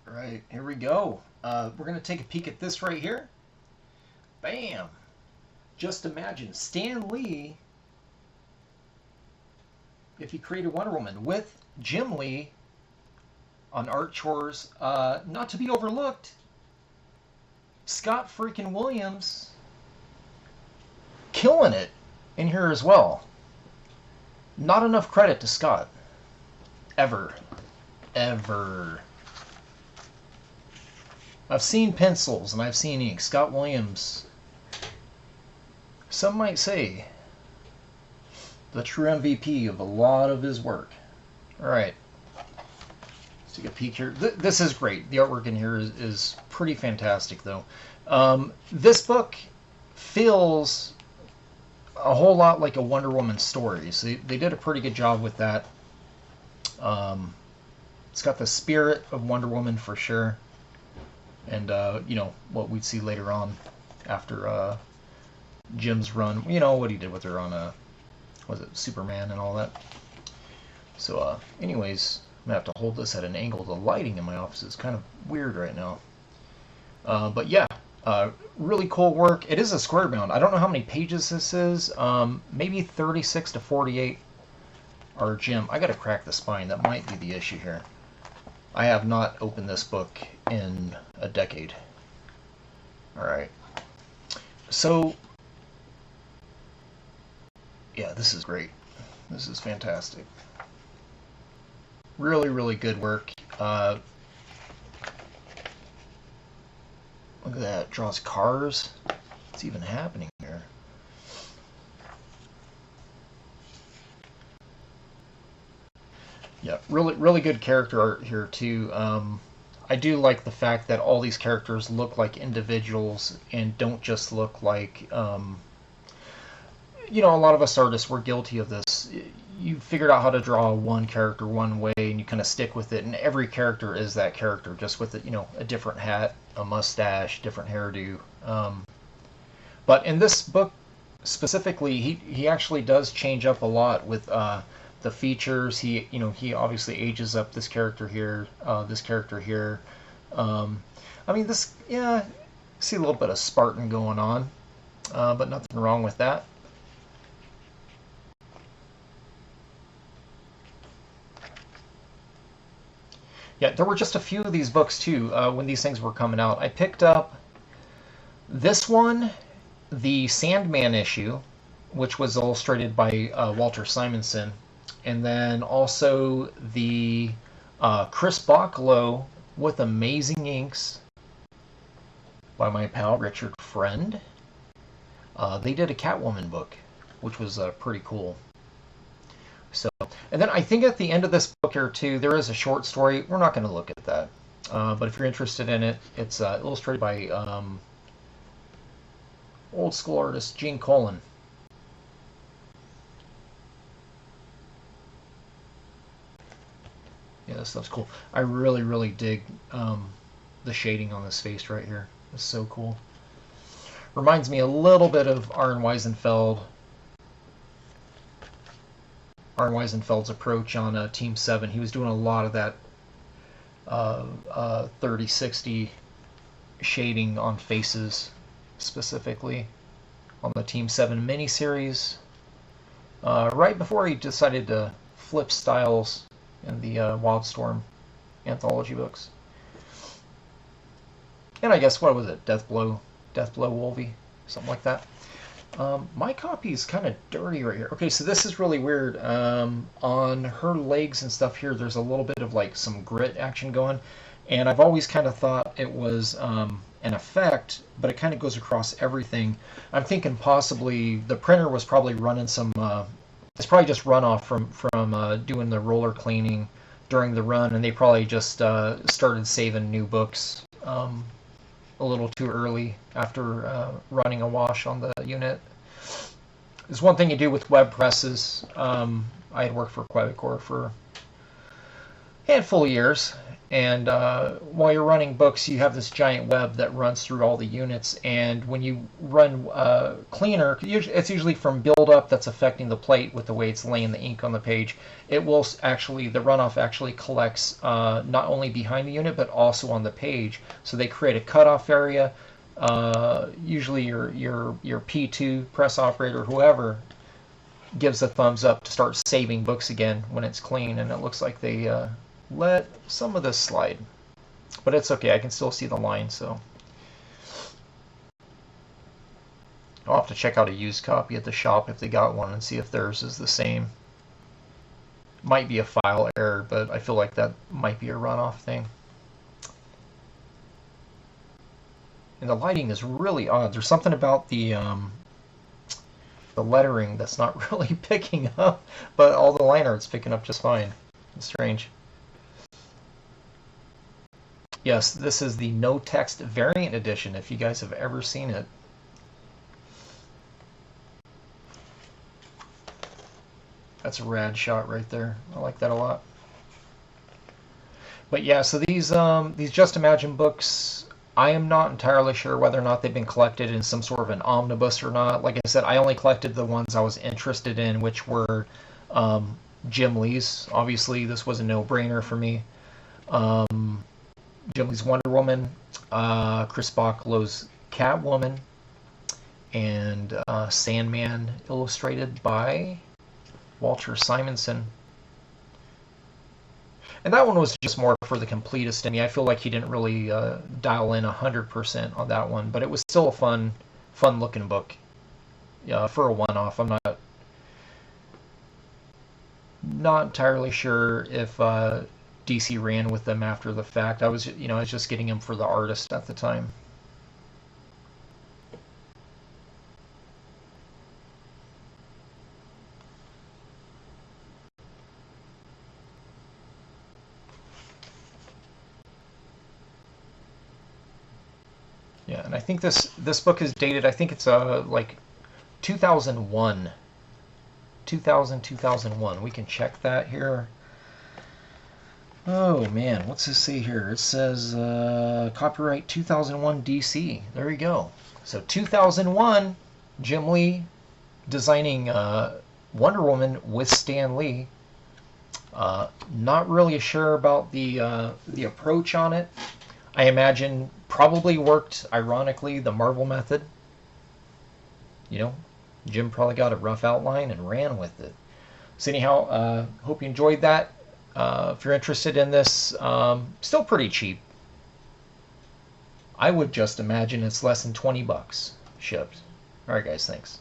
All right, here we go. We're going to take a peek at this right here. Bam! Just imagine Stan Lee, if he created Wonder Woman, with Jim Lee on art chores. Not to be overlooked, Scott freaking Williams killing it in here as well. Not enough credit to Scott. Ever. Ever. I've seen pencils and I've seen ink. Scott Williams, some might say, the true MVP of a lot of his work. Alright. Let's take a peek here. This is great. The artwork in here is pretty fantastic, though. This book feels a whole lot like a Wonder Woman story. So they did a pretty good job with that. It's got the spirit of Wonder Woman for sure. And, you know, what we'd see later on after Jim's run. You know, what he did with her on, was it Superman and all that. So, anyways, I'm going to have to hold this at an angle. The lighting in my office is kind of weird right now. But yeah, really cool work. It is a square bound. I don't know how many pages this is. Maybe 36 to 48 are Jim. I got to crack the spine. That might be the issue here. I have not opened this book in a decade. Alright. So, yeah, this is great. This is fantastic. Really, really good work. Look at that. It draws cars. What's even happening here? Yeah, really good character art here too. I do like the fact that all these characters look like individuals and don't just look like, you know, a lot of us artists, we're guilty of this. You figured out how to draw one character one way and you kind of stick with it, and every character is that character, just with, you know, a different hat, a mustache, different hairdo. But in this book specifically, he actually does change up a lot with the features. He obviously ages up this character here, this character here. I mean, this, yeah, see a little bit of Spartan going on, but nothing wrong with that. Yeah, there were just a few of these books too when these things were coming out. I picked up this one, the Sandman issue, which was illustrated by Walter Simonson. And then also the Chris Bachalo with Amazing Inks by my pal Richard Friend. They did a Catwoman book, which was pretty cool. So, and then I think at the end of this book here too, there is a short story. We're not going to look at that, but if you're interested in it, it's illustrated by old school artist Gene Colan. Yeah, this stuff's cool. I really dig the shading on this face right here. It's so cool. Reminds me a little bit of Arn Weisenfeld. Arn Weisenfeld's approach on Team 7. He was doing a lot of that 30-60 shading on faces, specifically on the Team 7 miniseries. Right before he decided to flip styles in the Wildstorm anthology books. And I guess, what was it? Deathblow Wolvie? Something like that. My copy is kind of dirty right here. Okay, so this is really weird. On her legs and stuff here, there's a little bit of like some grit action going. And I've always kind of thought it was an effect, but it kind of goes across everything. I'm thinking possibly the printer was probably running some... it's probably just runoff from doing the roller cleaning during the run, and they probably just started saving new books a little too early after running a wash on the unit. There's one thing you do with web presses. I had worked for Quebecor for a handful of years, And while you're running books, you have this giant web that runs through all the units. And when you run cleaner, it's usually from buildup that's affecting the plate with the way it's laying the ink on the page. It will actually, the runoff actually collects not only behind the unit, but also on the page. So they create a cutoff area. Usually your P2 press operator, whoever, gives a thumbs up to start saving books again when it's clean. And it looks like they let some of this slide, but it's okay. I can still see the line, so I'll have to check out a used copy at the shop if they got one and see if theirs is the same. Might be a file error, but I feel like that might be a runoff thing. And the lighting is really odd. There's something about the lettering that's not really picking up, but all the line art's picking up just fine. It's strange. Yes, this is the no text variant edition, if you guys have ever seen it. That's a rad shot right there. I like that a lot. But yeah, so these Just Imagine books, I am not entirely sure whether or not they've been collected in some sort of an omnibus or not. Like I said, I only collected the ones I was interested in, which were Jim Lee's. Obviously, this was a no-brainer for me. Jim Lee's Wonder Woman, Chris Bachalo's Catwoman, and Sandman, illustrated by Walter Simonson. And that one was just more for the completist in me. I feel like he didn't really dial in 100% on that one, but it was still a fun-looking book. For a one-off. I'm not entirely sure if DC ran with them after the fact. I was just getting them for the artist at the time. Yeah, and I think this book is dated. I think it's like 2001. 2001. We can check that here. Oh man, what's this say here? It says copyright 2001 DC. There you go. So 2001, Jim Lee designing Wonder Woman with Stan Lee. Not really sure about the approach on it. I imagine probably worked, ironically, the Marvel method. Jim probably got a rough outline and ran with it. So anyhow, hope you enjoyed that. If you're interested in this, still pretty cheap. I would just imagine it's less than $20 shipped. All right, guys, thanks.